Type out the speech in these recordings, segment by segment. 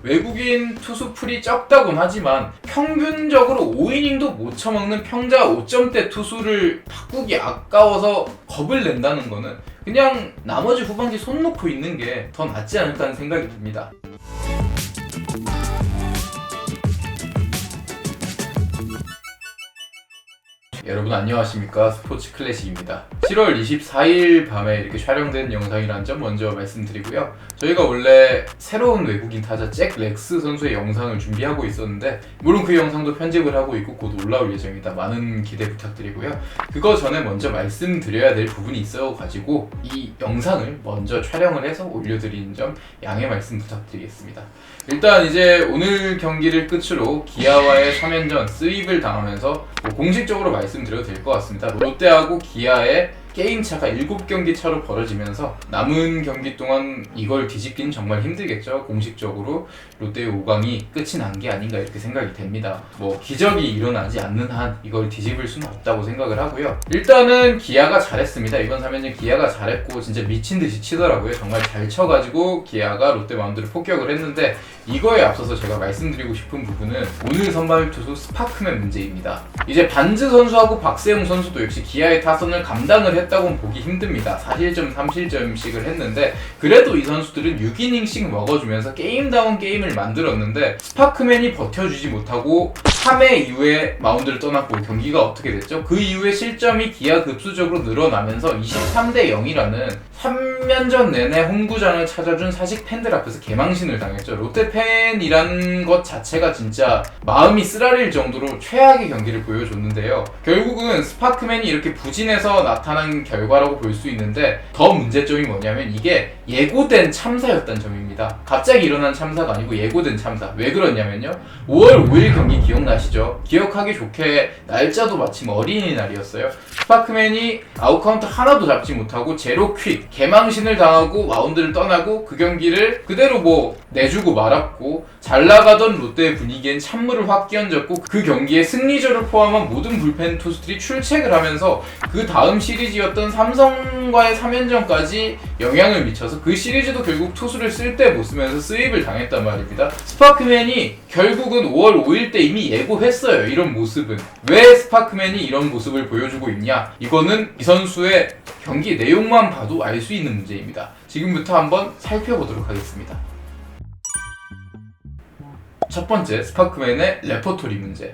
외국인 투수 풀이 적다곤 하지만 평균적으로 5이닝도 못 쳐먹는 평자 5점대 투수를 바꾸기 아까워서 겁을 낸다는 거는 그냥 나머지 후반기 손 놓고 있는 게 더 낫지 않을까 하는 생각이 듭니다. 여러분 안녕하십니까, 스포츠 클래식입니다. 7월 24일 밤에 이렇게 촬영된 영상이라는 점 먼저 말씀드리고요. 저희가 원래 새로운 외국인 타자 잭 렉스 선수의 영상을 준비하고 있었는데 물론 그 영상도 편집을 하고 있고 곧 올라올 예정이다. 많은 기대 부탁드리고요. 그거 전에 먼저 말씀드려야 될 부분이 있어가지고 이 영상을 먼저 촬영을 해서 올려드리는 점 양해 말씀 부탁드리겠습니다. 일단 이제 오늘 경기를 끝으로 기아와의 3연전 스윕을 당하면서 공식적으로 말씀드려도 될 것 같습니다. 롯데하고 기아의 게임차가 7경기 차로 벌어지면서 남은 경기 동안 이걸 뒤집기는 정말 힘들겠죠. 공식적으로 롯데의 5강이 끝이 난 게 아닌가 이렇게 생각이 됩니다. 뭐 기적이 일어나지 않는 한 이걸 뒤집을 수는 없다고 생각을 하고요. 일단은 기아가 잘했습니다. 이번 3연전 기아가 잘했고 진짜 미친듯이 치더라고요. 정말 잘 쳐가지고 기아가 롯데 마운드를 폭격을 했는데 이거에 앞서서 제가 말씀드리고 싶은 부분은 오늘 선발 투수 스파크맨 문제입니다. 이제 반즈 선수하고 박세웅 선수도 역시 기아의 타선을 감당을 했다고는 보기 힘듭니다. 4실점, 3실점씩을 했는데 그래도 이 선수들은 6이닝씩 먹어주면서 게임다운 게임을 만들었는데 스파크맨이 버텨주지 못하고 3회 이후에 마운드를 떠났고 경기가 어떻게 됐죠? 그 이후에 실점이 기아 급수적으로 늘어나면서 23대 0이라는 3연전 내내 홈구장을 찾아준 사직 팬들 앞에서 개망신을 당했죠. 롯데 팬이란 것 자체가 진짜 마음이 쓰라릴 정도로 최악의 경기를 보여줬는데요. 결국은 스파크맨이 이렇게 부진해서 나타난 결과라고 볼 수 있는데 더 문제점이 뭐냐면 이게 예고된 참사였다는 점입니다. 갑자기 일어난 참사가 아니고 예고된 참사. 왜 그러냐면요. 5월 5일 경기 기억나시죠? 기억하기 좋게 날짜도 마침 어린이날이었어요. 스파크맨이 아웃카운트 하나도 잡지 못하고 제로 퀵 개망신을 당하고 마운드를 떠나고 그 경기를 그대로 내주고 말았고 잘 나가던 롯데의 분위기엔 찬물을 확 끼얹었고 그 경기에 승리조를 포함한 모든 불펜 투수들이 출첵을 하면서 그 다음 시리즈였던 삼성과의 3연전까지 영향을 미쳐서 그 시리즈도 결국 투수를 쓸 때 못 쓰면서 스윕을 당했단 말입니다. 스파크맨이 결국은 5월 5일 때 이미 예고했어요. 이런 모습은. 왜 스파크맨이 이런 모습을 보여주고 있냐? 이거는 이 선수의 경기 내용만 봐도 알 수 있는 문제입니다. 지금부터 한번 살펴보도록 하겠습니다. 첫 번째, 스파크맨의 레퍼토리 문제.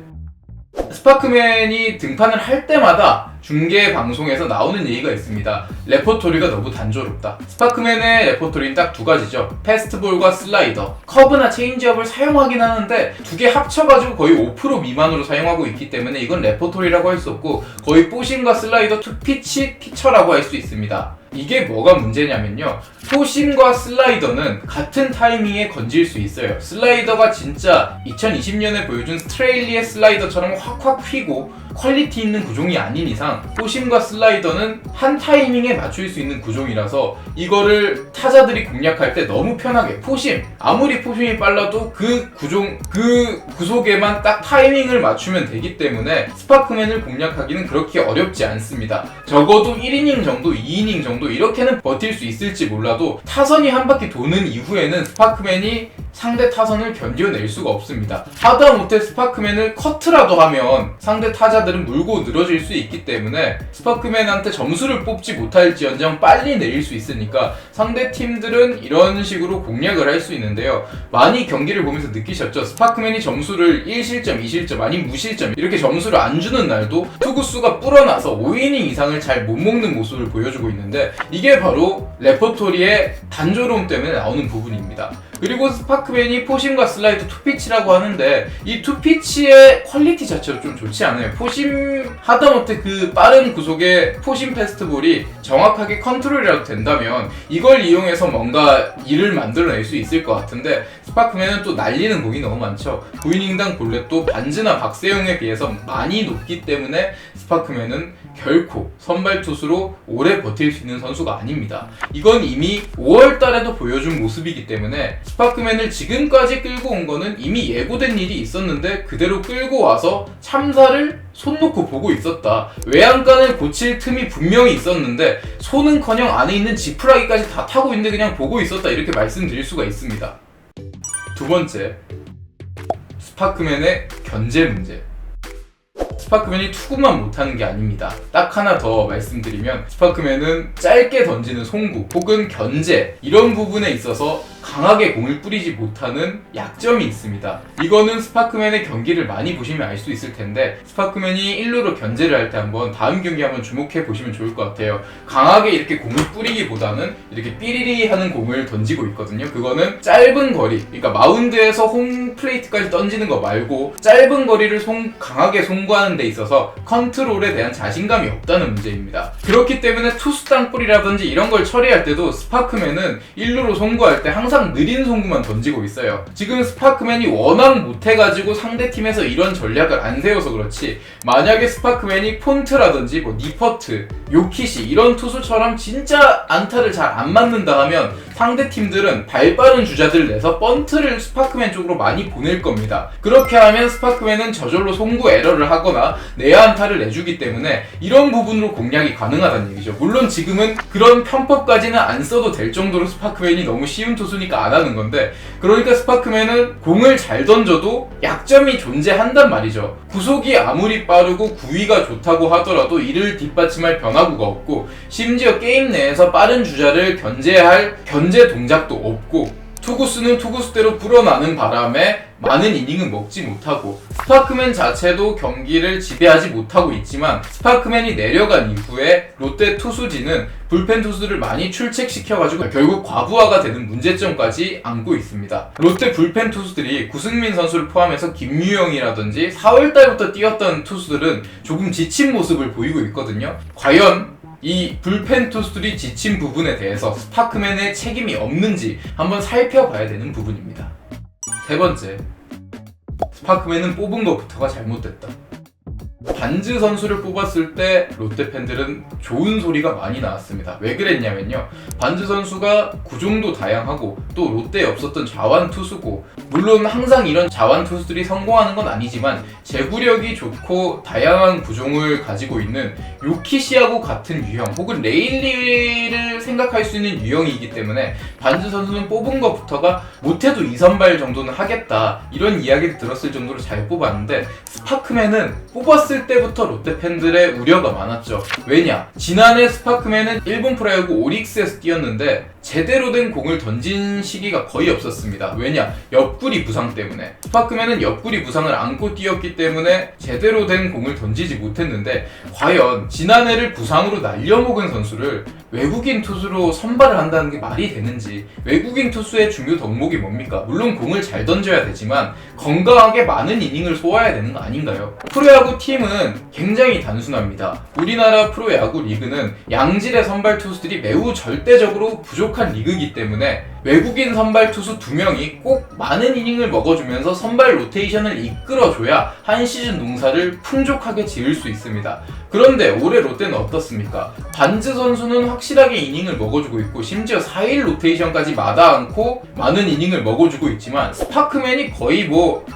스파크맨이 등판을 할 때마다 중계 방송에서 나오는 얘기가 있습니다. 레퍼토리가 너무 단조롭다. 스파크맨의 레퍼토리는 딱 두 가지죠. 패스트볼과 슬라이더. 커브나 체인지업을 사용하긴 하는데 두 개 합쳐가지고 거의 5% 미만으로 사용하고 있기 때문에 이건 레퍼토리라고 할 수 없고 거의 포심과 슬라이더 투피치 피처라고 할 수 있습니다. 이게 뭐가 문제냐면요. 포심과 슬라이더는 같은 타이밍에 건질 수 있어요. 슬라이더가 진짜 2020년에 보여준 스트레일리의 슬라이더처럼 확확 휘고 퀄리티 있는 구종이 아닌 이상 포심과 슬라이더는 한 타이밍에 맞출 수 있는 구종이라서 이거를 타자들이 공략할 때 너무 편하게 포심, 아무리 포심이 빨라도 그 구종, 그 구속에만 딱 타이밍을 맞추면 되기 때문에 스파크맨을 공략하기는 그렇게 어렵지 않습니다. 적어도 1이닝 정도, 2이닝 정도 이렇게는 버틸 수 있을지 몰라도 타선이 한 바퀴 도는 이후에는 스파크맨이 상대 타선을 견뎌낼 수가 없습니다. 하다못해 스파크맨을 커트라도 하면 상대 타자들은 물고 늘어질 수 있기 때문에 스파크맨한테 점수를 뽑지 못할지언정 빨리 내릴 수 있으니까 상대 팀들은 이런 식으로 공략을 할 수 있는데요. 많이 경기를 보면서 느끼셨죠? 스파크맨이 점수를 1실점, 2실점, 아니면 무실점 이렇게 점수를 안 주는 날도 투구수가 불어나서 5이닝 이상을 잘 못 먹는 모습을 보여주고 있는데 이게 바로 레퍼토리의 단조로움 때문에 나오는 부분입니다. 그리고 스파크맨이 포심과 슬라이더 투피치라고 하는데 이 투피치의 퀄리티 자체도 좀 좋지 않아요. 포심 하다못해 그 빠른 구속의 포심 패스트볼이 정확하게 컨트롤이라도 된다면 이걸 이용해서 뭔가 일을 만들어낼 수 있을 것 같은데 스파크맨은 또 날리는 공이 너무 많죠. 9이닝당 볼넷도 반즈나 박세웅에 비해서 많이 높기 때문에 스파크맨은 결코 선발 투수로 오래 버틸 수 있는 선수가 아닙니다. 이건 이미 5월 달에도 보여준 모습이기 때문에 스파크맨을 지금까지 끌고 온 거는 이미 예고된 일이 있었는데 그대로 끌고 와서 참사를 손 놓고 보고 있었다. 외양간을 고칠 틈이 분명히 있었는데 손은커녕 안에 있는 지푸라기까지 다 타고 있는데 그냥 보고 있었다. 이렇게 말씀드릴 수가 있습니다. 두 번째, 스파크맨의 견제 문제. 스파크맨이 투구만 못하는 게 아닙니다. 딱 하나 더 말씀드리면 스파크맨은 짧게 던지는 송구 혹은 견제 이런 부분에 있어서 강하게 공을 뿌리지 못하는 약점이 있습니다. 이거는 스파크맨의 경기를 많이 보시면 알 수 있을 텐데 스파크맨이 1루로 견제를 할 때 한번 다음 경기 한번 주목해 보시면 좋을 것 같아요. 강하게 이렇게 공을 뿌리기보다는 이렇게 삐리리 하는 공을 던지고 있거든요. 그거는 짧은 거리, 그러니까 마운드에서 홈 플레이트까지 던지는 거 말고 짧은 거리를 강하게 송구하는 데 있어서 컨트롤에 대한 자신감이 없다는 문제입니다. 그렇기 때문에 투수 땅볼이라든지 이런 걸 처리할 때도 스파크맨은 1루로 송구할 때 항상 느린 송구만 던지고 있어요. 지금 스파크맨이 워낙 못해가지고 상대팀에서 이런 전략을 안 세워서 그렇지, 만약에 스파크맨이 폰트라든지 니퍼트, 요키시 이런 투수처럼 진짜 안타를 잘 안 맞는다 하면 상대팀들은 발빠른 주자들 내서 번트를 스파크맨 쪽으로 많이 보낼 겁니다. 그렇게 하면 스파크맨은 저절로 송구 에러를 하거나 내야 안타를 내주기 때문에 이런 부분으로 공략이 가능하다는 얘기죠. 물론 지금은 그런 편법까지는 안 써도 될 정도로 스파크맨이 너무 쉬운 투수니까 안 하는 건데, 그러니까 스파크맨은 공을 잘 던져도 약점이 존재한단 말이죠. 구속이 아무리 빠르고 구위가 좋다고 하더라도 이를 뒷받침할 변화구가 없고, 심지어 게임 내에서 빠른 주자를 견제할 견제 동작도 없고, 투구수는 투구수대로 불어나는 바람에 많은 이닝은 먹지 못하고, 스파크맨 자체도 경기를 지배하지 못하고 있지만 스파크맨이 내려간 이후에 롯데 투수진은 불펜 투수를 많이 출첵시켜가지고 결국 과부하가 되는 문제점까지 안고 있습니다. 롯데 불펜 투수들이 구승민 선수를 포함해서 김유영이라든지 4월달부터 뛰었던 투수들은 조금 지친 모습을 보이고 있거든요. 과연 이 불펜 투수들이 지친 부분에 대해서 스파크맨의 책임이 없는지 한번 살펴봐야 되는 부분입니다. 세 번째, 스파크맨은 뽑은 것부터가 잘못됐다. 반즈 선수를 뽑았을 때 롯데 팬들은 좋은 소리가 많이 나왔습니다. 왜 그랬냐면요, 반즈 선수가 구종도 다양하고 또 롯데에 없었던 자완 투수고, 물론 항상 이런 자완 투수들이 성공하는 건 아니지만 제구력이 좋고 다양한 구종을 가지고 있는 요키시하고 같은 유형 혹은 레일리를 생각할 수 있는 유형이기 때문에 반즈 선수는 뽑은 것부터가 못해도 2선발 정도는 하겠다 이런 이야기를 들었을 정도로 잘 뽑았는데, 스파크맨은 뽑았을 때부터 롯데 팬들의 우려가 많았죠. 왜냐? 지난해 스파크맨은 일본 프로야구 오릭스에서 뛰었는데 제대로 된 공을 던진 시기가 거의 없었습니다. 왜냐? 옆구리 부상 때문에. 스파크맨은 옆구리 부상을 안고 뛰었기 때문에 제대로 된 공을 던지지 못했는데, 과연 지난해를 부상으로 날려먹은 선수를 외국인 투수로 선발을 한다는 게 말이 되는지. 외국인 투수의 중요 덕목이 뭡니까? 물론 공을 잘 던져야 되지만 건강하게 많은 이닝을 소화해야 되는 거 아닌가요? 프로야구 팀은 굉장히 단순합니다. 우리나라 프로야구 리그는 양질의 선발 투수들이 매우 절대적으로 부족한 리그이기 때문에 외국인 선발 투수 2명이 꼭 많은 이닝을 먹어주면서 선발 로테이션을 이끌어줘야 한 시즌 농사를 풍족하게 지을 수 있습니다. 그런데 올해 롯데는 어떻습니까? 반즈 선수는 확실하게 이닝을 먹어주고 있고 심지어 4일 로테이션까지 마다 않고 많은 이닝을 먹어주고 있지만 스파크맨이 거의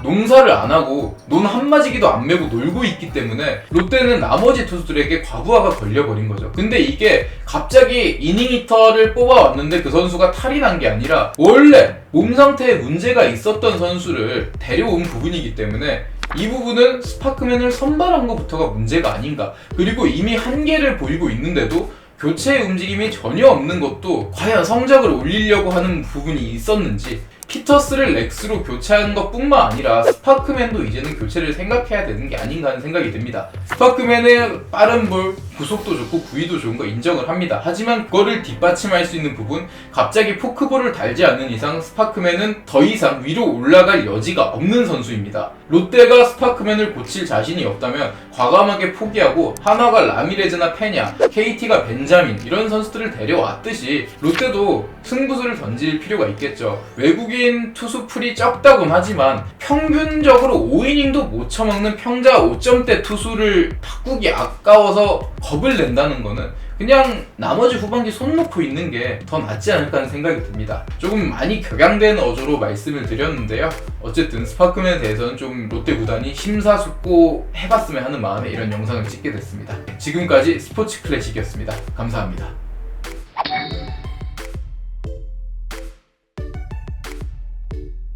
농사를 안 하고 논 한마지기도 안 메고 놀고 있기 때문에 롯데는 나머지 투수들에게 과부하가 걸려버린 거죠. 근데 이게 갑자기 이닝 히터를 뽑아왔는데 그 선수가 탈이 난 게 아니라 원래 몸 상태에 문제가 있었던 선수를 데려온 부분이기 때문에 이 부분은 스파크맨을 선발한 것부터가 문제가 아닌가. 그리고 이미 한계를 보이고 있는데도 교체의 움직임이 전혀 없는 것도 과연 성적을 올리려고 하는 부분이 있었는지, 피터스를 렉스로 교체하는 것뿐만 아니라 스파크맨도 이제는 교체를 생각해야 되는 게 아닌가 하는 생각이 듭니다. 스파크맨의 빠른 볼, 구속도 좋고 구위도 좋은 거 인정을 합니다. 하지만 그거를 뒷받침할 수 있는 부분, 갑자기 포크볼을 달지 않는 이상 스파크맨은 더 이상 위로 올라갈 여지가 없는 선수입니다. 롯데가 스파크맨을 고칠 자신이 없다면 과감하게 포기하고 한화가 라미레즈나 페냐, KT가 벤자민 이런 선수들을 데려왔듯이 롯데도 승부수를 던질 필요가 있겠죠. 외국인 투수 풀이 적다곤 하지만 평균적으로 5이닝도 못 쳐먹는 평자 5점대 투수를 바꾸기 아까워서 겁을 낸다는 거는 그냥 나머지 후반기 손 놓고 있는 게 더 낫지 않을까 하는 생각이 듭니다. 조금 많이 격양된 어조로 말씀을 드렸는데요. 어쨌든 스파크맨에 대해서는 좀 롯데 구단이 심사숙고해봤으면 하는 마음에 이런 영상을 찍게 됐습니다. 지금까지 스포츠 클래식이었습니다. 감사합니다.